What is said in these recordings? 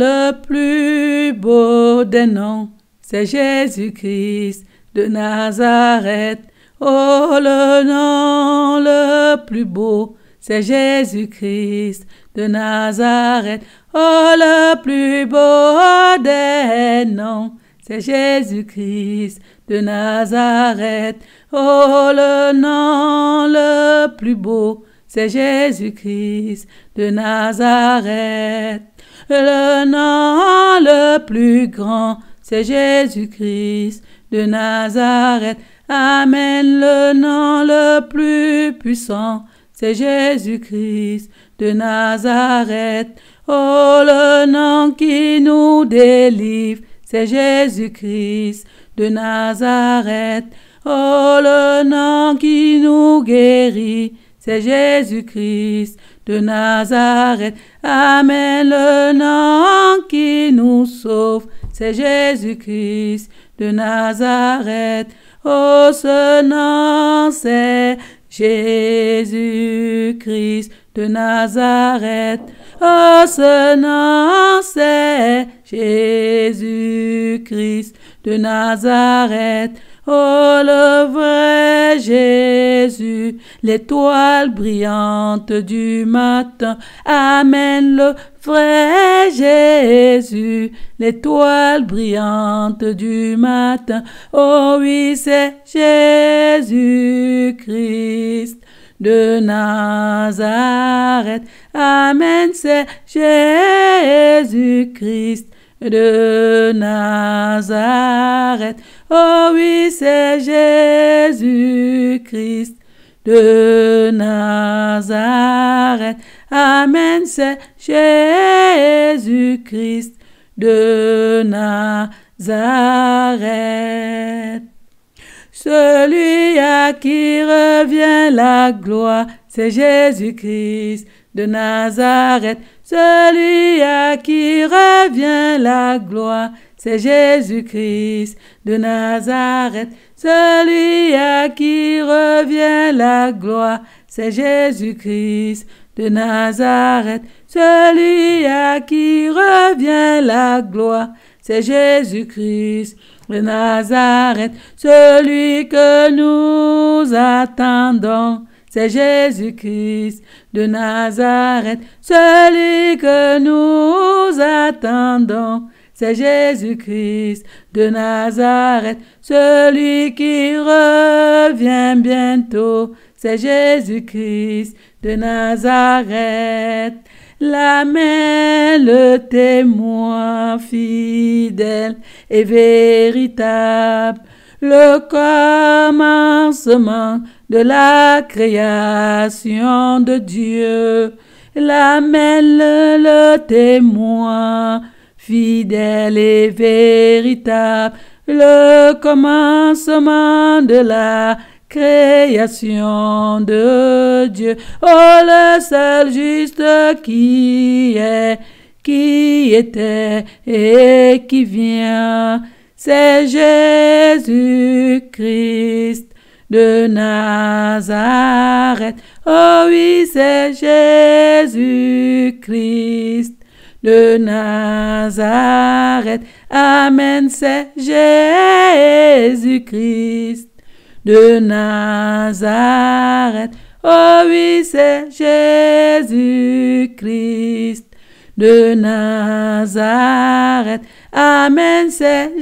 le plus beau des noms, c'est Jésus-Christ de Nazareth. Oh, le nom le plus beau, c'est Jésus-Christ de Nazareth. Oh, le plus beau des noms, c'est Jésus-Christ de Nazareth. Oh, le nom le plus beau, c'est Jésus-Christ de Nazareth. Le nom le plus grand, c'est Jésus-Christ de Nazareth. Amen. Le nom le plus puissant, c'est Jésus-Christ de Nazareth. Oh, le nom qui nous délivre, c'est Jésus-Christ de Nazareth. Oh, le nom qui nous guérit, c'est Jésus-Christ de Nazareth. Amen. Le nom qui nous sauve, c'est Jésus-Christ de Nazareth. Oh, ce nom, c'est Jésus-Christ de Nazareth. Oh, ce nom, c'est Jésus-Christ de Nazareth. Oh, le vrai Jésus, l'étoile brillante du matin. Amen, le vrai Jésus, l'étoile brillante du matin. Oh oui, c'est Jésus-Christ de Nazareth. Amen, c'est Jésus-Christ de Nazareth. Oh oui, c'est Jésus-Christ de Nazareth. Amen, c'est Jésus-Christ de Nazareth. Celui à qui revient la gloire, c'est Jésus-Christ de Nazareth. Celui à qui revient la gloire, c'est Jésus-Christ de Nazareth. Celui à qui revient la gloire, c'est Jésus-Christ de Nazareth. Celui à qui revient la gloire, c'est Jésus-Christ de Nazareth. Celui que nous attendons, c'est Jésus-Christ de Nazareth. Celui que nous attendons, c'est Jésus-Christ de Nazareth. Celui qui revient bientôt, c'est Jésus-Christ de Nazareth. L'Amen, le témoin fidèle et véritable, le commencement de la création de Dieu. L'Amen, le témoin fidèle et véritable, le commencement de la création de Dieu. Oh, le seul juste qui est, qui était et qui vient, c'est Jésus-Christ de Nazareth. Oh oui, c'est Jésus-Christ de Nazareth. Amen, c'est Jésus-Christ de Nazareth. Oh oui, c'est Jésus-Christ de Nazareth. Amen, c'est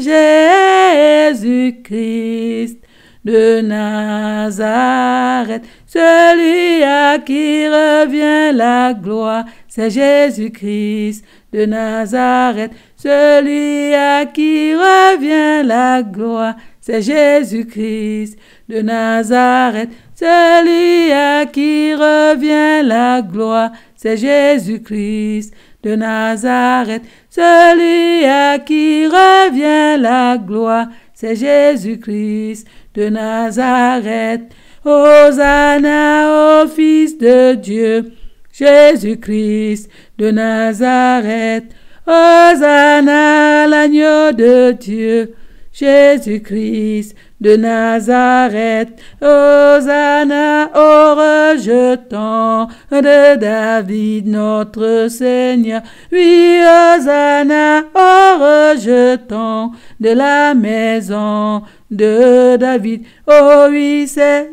Jésus-Christ de Nazareth. Celui à qui revient la gloire, c'est Jésus-Christ de Nazareth. Celui à qui revient la gloire, c'est Jésus-Christ de Nazareth. Celui à qui revient la gloire, c'est Jésus-Christ de Nazareth. Celui à qui revient la gloire, c'est Jésus-Christ de Nazareth. Hosanna au Fils de Dieu, Jésus-Christ de Nazareth. Hosanna à l'agneau de Dieu, Jésus-Christ de Nazareth. Hosanna au rejeton de David notre Seigneur. Oui, Hosanna au rejeton de la maison de David. Oh oui, c'est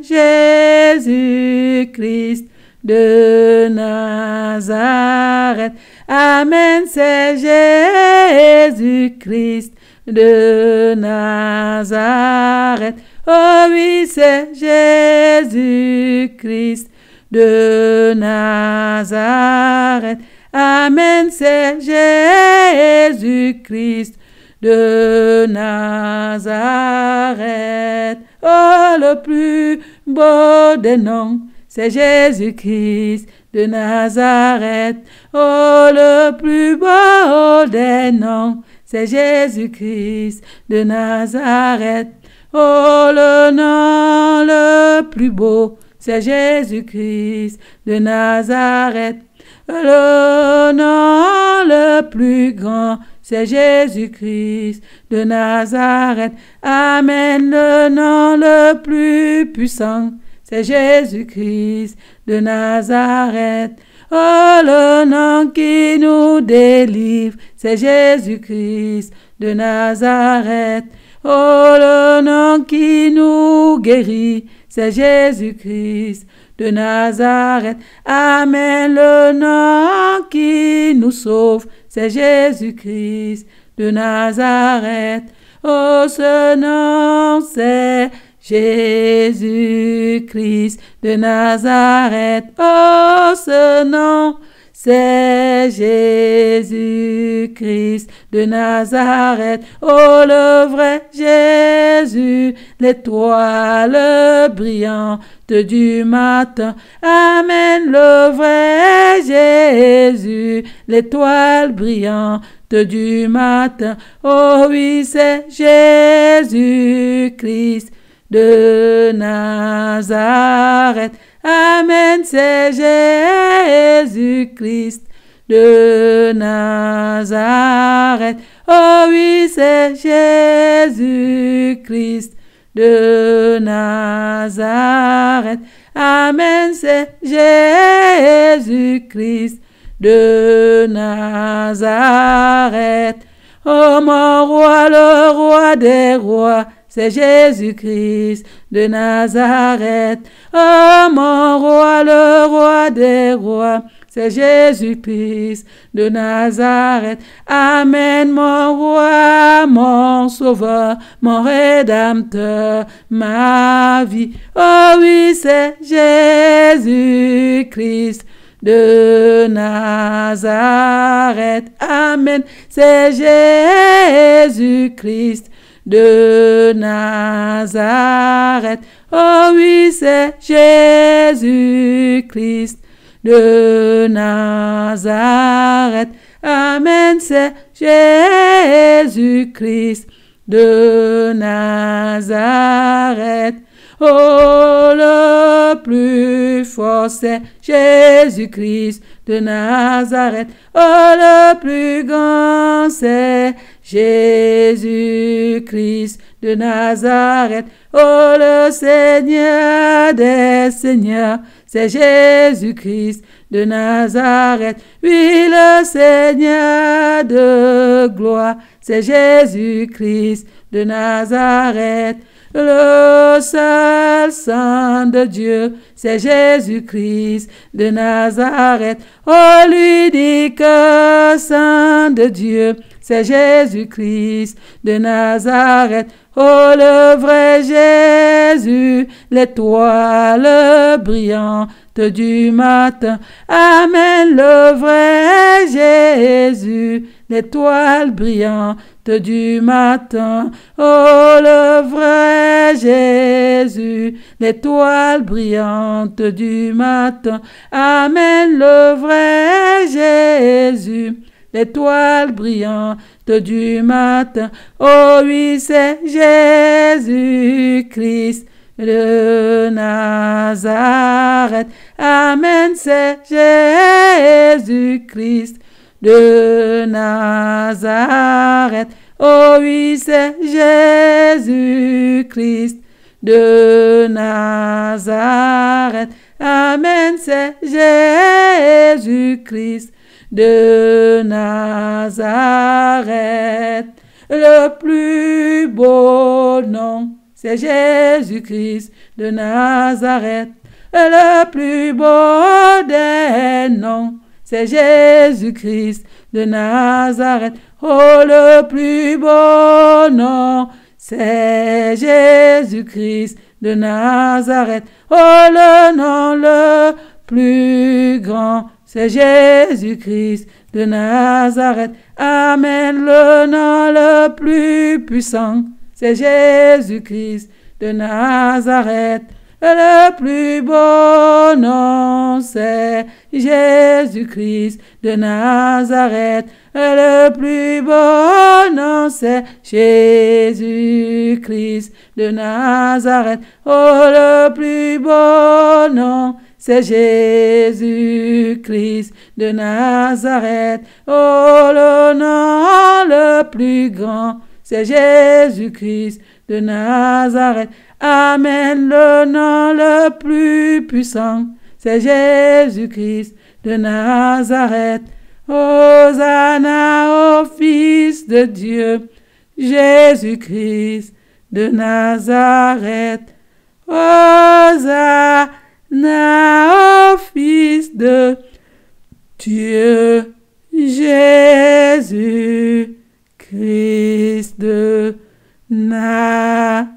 Jésus-Christ de Nazareth. Amen, c'est Jésus-Christ de Nazareth. Oh oui, c'est Jésus-Christ de Nazareth. Amen, c'est Jésus-Christ de Nazareth. Oh, le plus beau des noms, c'est Jésus-Christ de Nazareth. Oh, le plus beau des noms, c'est Jésus-Christ de Nazareth. Oh, le nom le plus beau, c'est Jésus-Christ de Nazareth. Le nom le plus grand, c'est Jésus-Christ de Nazareth. Amen. Le nom le plus puissant, c'est Jésus-Christ de Nazareth. Oh, le nom qui nous délivre, c'est Jésus-Christ de Nazareth. Oh, le nom qui nous guérit, c'est Jésus-Christ de Nazareth. Amen. Le nom qui nous sauve, c'est Jésus-Christ de Nazareth. Oh, ce nom, c'est Jésus-Christ de Nazareth. Oh, ce nom, c'est Jésus-Christ de Nazareth. Oh, le vrai Jésus, l'étoile brillante du matin. Amen, le vrai Jésus, l'étoile brillante du matin. Oh oui, c'est Jésus-Christ de Nazareth. Amen, c'est Jésus-Christ de Nazareth. Oh oui, c'est Jésus-Christ de Nazareth. Amen, c'est Jésus-Christ de Nazareth. Oh mon roi, le roi des rois, c'est Jésus-Christ de Nazareth. Oh mon roi, le roi des rois, c'est Jésus-Christ de Nazareth. Amen, mon roi, mon sauveur, mon rédempteur, ma vie. Oh oui, c'est Jésus-Christ de Nazareth. Amen, c'est Jésus-Christ de Nazareth. Oh oui, c'est Jésus-Christ de Nazareth. Amen, c'est Jésus-Christ de Nazareth. Oh, le plus fort, c'est Jésus-Christ de Nazareth. Oh, le plus grand, c'est Jésus-Christ de Nazareth. Oh, le Seigneur des Seigneurs, c'est Jésus-Christ de Nazareth. Oui, le Seigneur de gloire, c'est Jésus-Christ de Nazareth. Le seul Saint de Dieu, c'est Jésus-Christ de Nazareth. Oh, l'unique Saint de Dieu, c'est Jésus-Christ de Nazareth. Oh, le vrai Jésus, l'étoile brillante du matin. Amen, le vrai Jésus, l'étoile brillante du matin. Oh, le vrai Jésus, l'étoile brillante du matin. Amen, le vrai Jésus, l'étoile brillante du matin. Oh oui, c'est Jésus-Christ de Nazareth. Amen, c'est Jésus-Christ de Nazareth. Oh oui, c'est Jésus-Christ de Nazareth. Amen, c'est Jésus-Christ de Nazareth. Le plus beau nom, c'est Jésus-Christ de Nazareth. Le plus beau des noms, c'est Jésus-Christ de Nazareth. Oh, le plus beau nom, c'est Jésus-Christ de Nazareth. Oh, le nom le plus grand, c'est Jésus-Christ de Nazareth. Amen, le nom le plus puissant, c'est Jésus-Christ de Nazareth. Le plus beau nom, c'est Jésus-Christ de Nazareth. Le plus beau nom, c'est Jésus-Christ de Nazareth. Oh, le plus beau nom, c'est Jésus-Christ de Nazareth. Oh, le nom le plus grand, c'est Jésus-Christ de Nazareth. Amen, le nom le plus puissant, c'est Jésus-Christ de Nazareth. Hosanna au Fils de Dieu, Jésus-Christ de Nazareth. Hosanna au Fils de Dieu, Jésus-Christ de Nazareth.